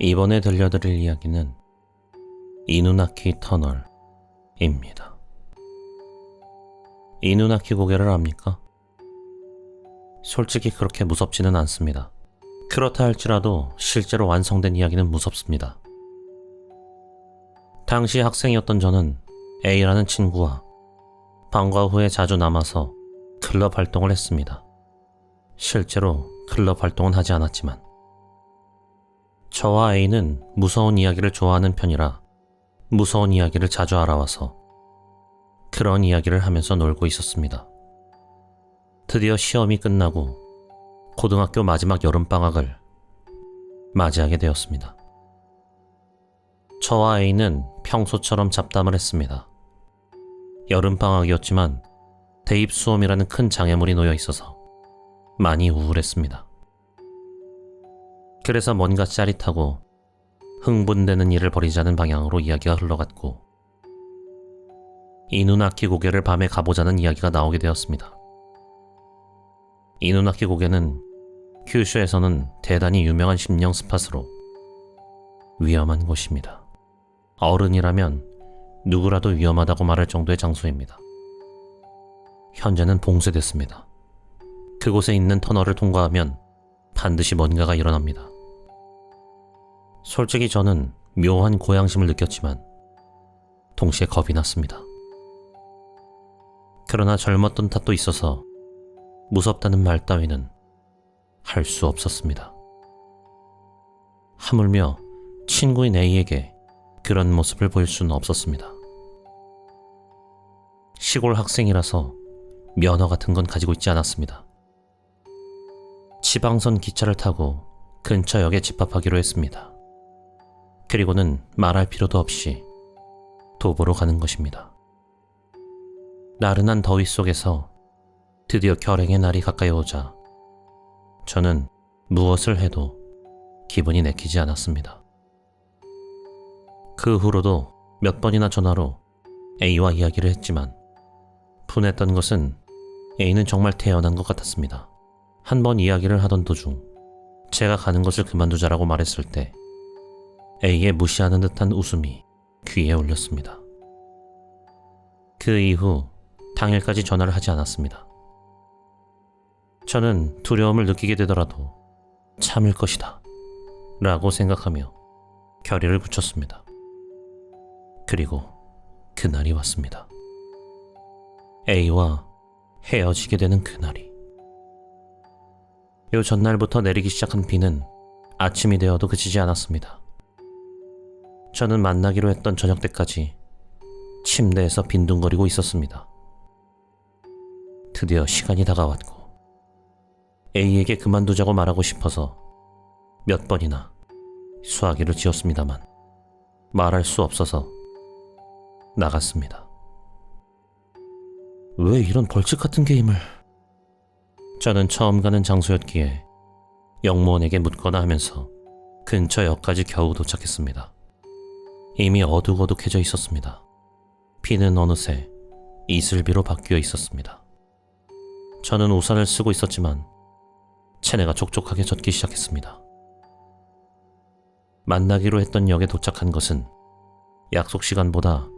이번에 들려드릴 이야기는 이누나키 터널입니다. 이누나키 고개를 압니까? 솔직히 그렇게 무섭지는 않습니다. 그렇다 할지라도 실제로 완성된 이야기는 무섭습니다. 당시 학생이었던 저는 A라는 친구와 방과 후에 자주 남아서 클럽 활동을 했습니다. 실제로 클럽 활동은 하지 않았지만 저와 A는 무서운 이야기를 좋아하는 편이라 무서운 이야기를 자주 알아와서 그런 이야기를 하면서 놀고 있었습니다. 드디어 시험이 끝나고 고등학교 마지막 여름방학을 맞이하게 되었습니다. 저와 A는 평소처럼 잡담을 했습니다. 여름방학이었지만 대입수험이라는 큰 장애물이 놓여 있어서 많이 우울했습니다. 그래서 뭔가 짜릿하고 흥분되는 일을 벌이자는 방향으로 이야기가 흘러갔고 이누나키 고개를 밤에 가보자는 이야기가 나오게 되었습니다. 이누나키 고개는 큐슈에서는 대단히 유명한 심령 스팟으로 위험한 곳입니다. 어른이라면 누구라도 위험하다고 말할 정도의 장소입니다. 현재는 봉쇄됐습니다. 그곳에 있는 터널을 통과하면 반드시 뭔가가 일어납니다. 솔직히 저는 묘한 고양심을 느꼈지만 동시에 겁이 났습니다. 그러나 젊었던 탓도 있어서 무섭다는 말 따위는 할 수 없었습니다. 하물며 친구인 A에게 그런 모습을 보일 수는 없었습니다. 시골 학생이라서 면허 같은 건 가지고 있지 않았습니다. 지방선 기차를 타고 근처 역에 집합하기로 했습니다. 그리고는 말할 필요도 없이 도보로 가는 것입니다. 나른한 더위 속에서 드디어 결행의 날이 가까이 오자 저는 무엇을 해도 기분이 내키지 않았습니다. 그 후로도 몇 번이나 전화로 A와 이야기를 했지만 분했던 것은 A는 정말 태어난 것 같았습니다. 한 번 이야기를 하던 도중 제가 가는 것을 그만두자라고 말했을 때 A의 무시하는 듯한 웃음이 귀에 울렸습니다. 그 이후 당일까지 전화를 하지 않았습니다. 저는 두려움을 느끼게 되더라도 참을 것이다 라고 생각하며 결의를 굳혔습니다. 그리고 그날이 왔습니다. A와 헤어지게 되는 그날이. 요 전날부터 내리기 시작한 비는 아침이 되어도 그치지 않았습니다. 저는 만나기로 했던 저녁 때까지 침대에서 빈둥거리고 있었습니다. 드디어 시간이 다가왔고 A에게 그만두자고 말하고 싶어서 몇 번이나 수화기를 지었습니다만 말할 수 없어서 나갔습니다. 왜 이런 벌칙 같은 게임을... 저는 처음 가는 장소였기에 영무원에게 묻거나 하면서 근처 역까지 겨우 도착했습니다. 이미 어둑어둑해져 있었습니다. 비는 어느새 이슬비로 바뀌어 있었습니다. 저는 우산을 쓰고 있었지만 체내가 촉촉하게 젖기 시작했습니다. 만나기로 했던 역에 도착한 것은 약속 시간보다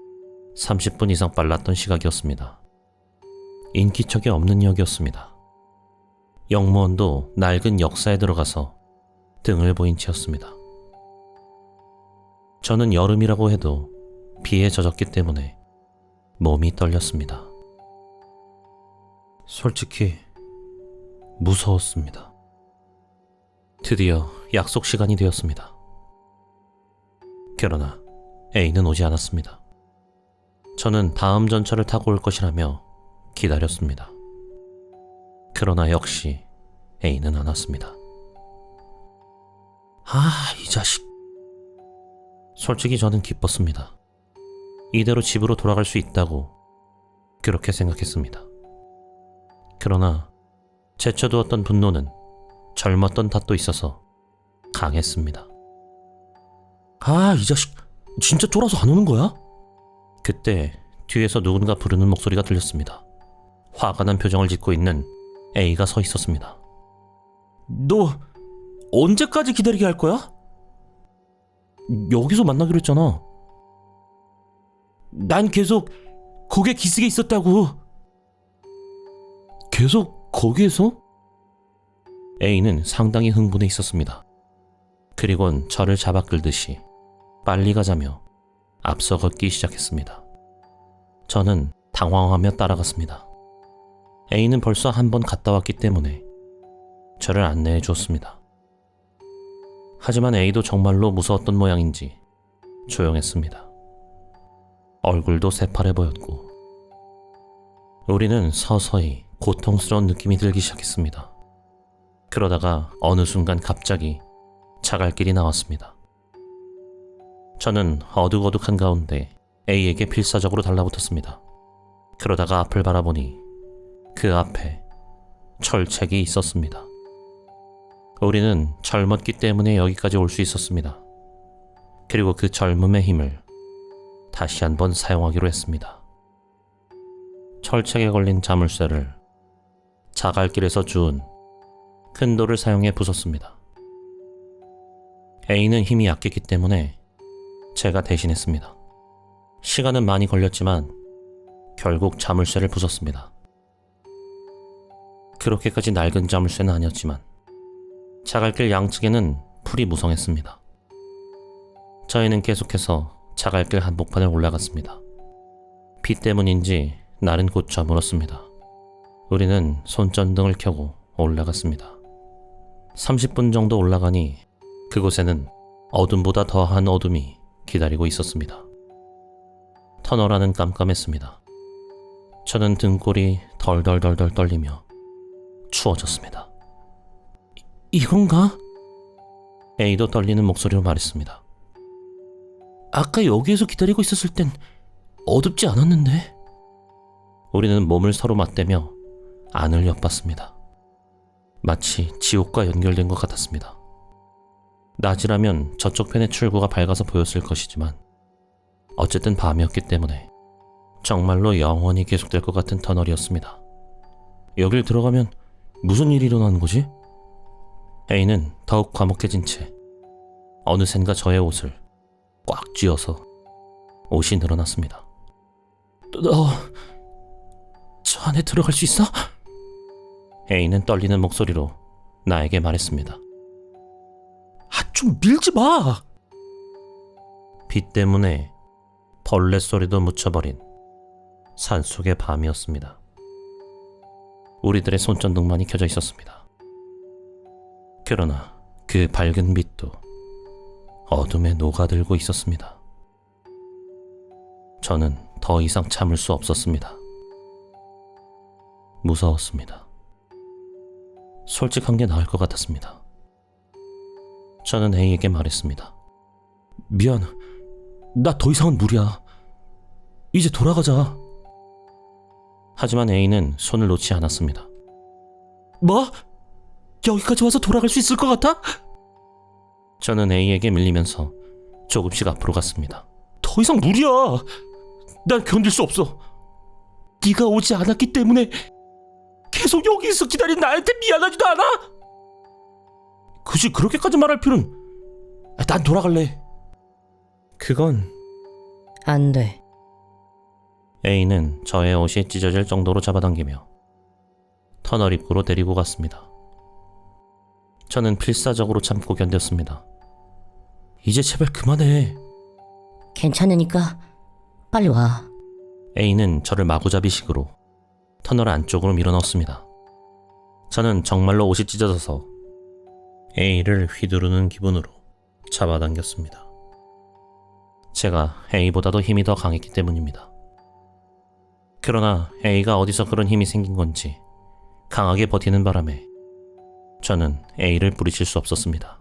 30분 이상 빨랐던 시각이었습니다. 인기척이 없는 역이었습니다. 영무원도 낡은 역사에 들어가서 등을 보인 채였습니다. 저는 여름이라고 해도 비에 젖었기 때문에 몸이 떨렸습니다. 솔직히 무서웠습니다. 드디어 약속 시간이 되었습니다. 그러나 A는 오지 않았습니다. 저는 다음 전철을 타고 올 것이라며 기다렸습니다. 그러나 역시 A는 안 왔습니다. 이 자식. 솔직히 저는 기뻤습니다. 이대로 집으로 돌아갈 수 있다고 그렇게 생각했습니다. 그러나 제쳐두었던 분노는 젊었던 탓도 있어서 강했습니다. 이 자식 진짜 쫄아서 안 오는 거야? 그때 뒤에서 누군가 부르는 목소리가 들렸습니다. 화가 난 표정을 짓고 있는 A가 서 있었습니다. 너 언제까지 기다리게 할 거야? 여기서 만나기로 했잖아. 난 계속 거기에 기슭에 있었다고. 계속 거기에서? A는 상당히 흥분해 있었습니다. 그리곤 저를 잡아 끌듯이 빨리 가자며 앞서 걷기 시작했습니다. 저는 당황하며 따라갔습니다. A는 벌써 한 번 갔다 왔기 때문에 저를 안내해 주었습니다. 하지만 A도 정말로 무서웠던 모양인지 조용했습니다. 얼굴도 새파래 보였고 우리는 서서히 고통스러운 느낌이 들기 시작했습니다. 그러다가 어느 순간 갑자기 자갈길이 나왔습니다. 저는 어둑어둑한 가운데 A에게 필사적으로 달라붙었습니다. 그러다가 앞을 바라보니 그 앞에 철책이 있었습니다. 우리는 젊었기 때문에 여기까지 올 수 있었습니다. 그리고 그 젊음의 힘을 다시 한번 사용하기로 했습니다. 철책에 걸린 자물쇠를 자갈길에서 주운 큰 돌을 사용해 부쉈습니다. A는 힘이 약했기 때문에 제가 대신했습니다. 시간은 많이 걸렸지만 결국 자물쇠를 부쉈습니다. 그렇게까지 낡은 자물쇠는 아니었지만 자갈길 양측에는 풀이 무성했습니다. 저희는 계속해서 자갈길 한복판에 올라갔습니다. 비 때문인지 날은 곧 저물었습니다. 우리는 손전등을 켜고 올라갔습니다. 30분 정도 올라가니 그곳에는 어둠보다 더한 어둠이 기다리고 있었습니다. 터널 안은 깜깜했습니다. 저는 등골이 덜덜덜덜 떨리며 추워졌습니다. 이건가? A도 떨리는 목소리로 말했습니다. 아까 여기에서 기다리고 있었을 땐 어둡지 않았는데? 우리는 몸을 서로 맞대며 안을 엿봤습니다. 마치 지옥과 연결된 것 같았습니다. 낮이라면 저쪽 편의 출구가 밝아서 보였을 것이지만 어쨌든 밤이었기 때문에 정말로 영원히 계속될 것 같은 터널이었습니다. 여길 들어가면 무슨 일이 일어나는 거지? A는 더욱 과묵해진 채 어느샌가 저의 옷을 꽉 쥐어서 옷이 늘어났습니다. 너 저 안에 들어갈 수 있어? A는 떨리는 목소리로 나에게 말했습니다. 좀 밀지 마! 비 때문에 벌레 소리도 묻혀버린 산속의 밤이었습니다. 우리들의 손전등만이 켜져 있었습니다. 그러나 그 밝은 빛도 어둠에 녹아들고 있었습니다. 저는 더 이상 참을 수 없었습니다. 무서웠습니다. 솔직한 게 나을 것 같았습니다. 저는 A에게 말했습니다. 미안, 나 더 이상은 무리야. 이제 돌아가자. 하지만 A는 손을 놓지 않았습니다. 뭐? 여기까지 와서 돌아갈 수 있을 것 같아? 저는 A에게 밀리면서 조금씩 앞으로 갔습니다. 더 이상 무리야. 난 견딜 수 없어. 네가 오지 않았기 때문에 계속 여기서 기다린 나한테 미안하지도 않아? 굳이 그렇게까지 말할 필요는... 난 돌아갈래. 그건... 안 돼. A는 저의 옷이 찢어질 정도로 잡아당기며 터널 입구로 데리고 갔습니다. 저는 필사적으로 참고 견뎠습니다. 이제 제발 그만해. 괜찮으니까 빨리 와. A는 저를 마구잡이식으로 터널 안쪽으로 밀어넣었습니다. 저는 정말로 옷이 찢어져서 A를 휘두르는 기분으로 잡아당겼습니다. 제가 A보다도 힘이 더 강했기 때문입니다. 그러나 A가 어디서 그런 힘이 생긴 건지 강하게 버티는 바람에 저는 A를 부딪힐 수 없었습니다.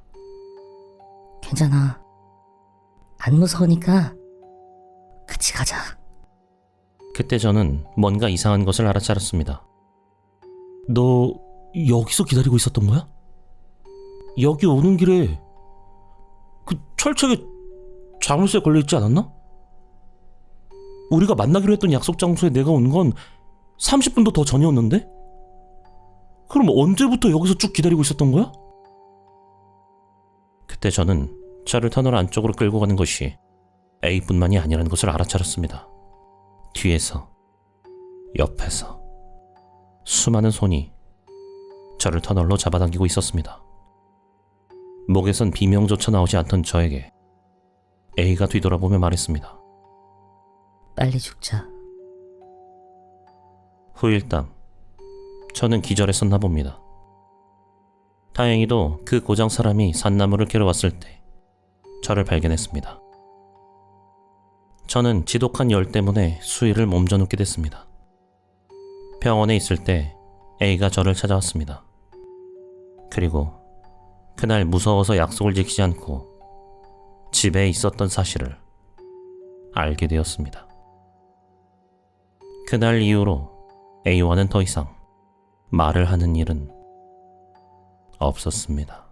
괜찮아. 안 무서우니까 같이 가자. 그때 저는 뭔가 이상한 것을 알아차렸습니다. 너 여기서 기다리고 있었던 거야? 여기 오는 길에 그 철책에 자물쇠 걸려있지 않았나? 우리가 만나기로 했던 약속 장소에 내가 온 건 30분도 더 전이었는데? 그럼 언제부터 여기서 쭉 기다리고 있었던 거야? 그때 저는 저를 터널 안쪽으로 끌고 가는 것이 A뿐만이 아니라는 것을 알아차렸습니다. 뒤에서, 옆에서 수많은 손이 저를 터널로 잡아당기고 있었습니다. 목에선 비명조차 나오지 않던 저에게 A가 뒤돌아보며 말했습니다. 빨리 죽자. 후일담, 저는 기절했었나 봅니다. 다행히도 그 고장 사람이 산나물을 캐러 왔을 때 저를 발견했습니다. 저는 지독한 열 때문에 수위를 몸져 눕게 됐습니다. 병원에 있을 때 A가 저를 찾아왔습니다. 그리고 그날 무서워서 약속을 지키지 않고 집에 있었던 사실을 알게 되었습니다. 그날 이후로 A와는 더 이상 말을 하는 일은 없었습니다.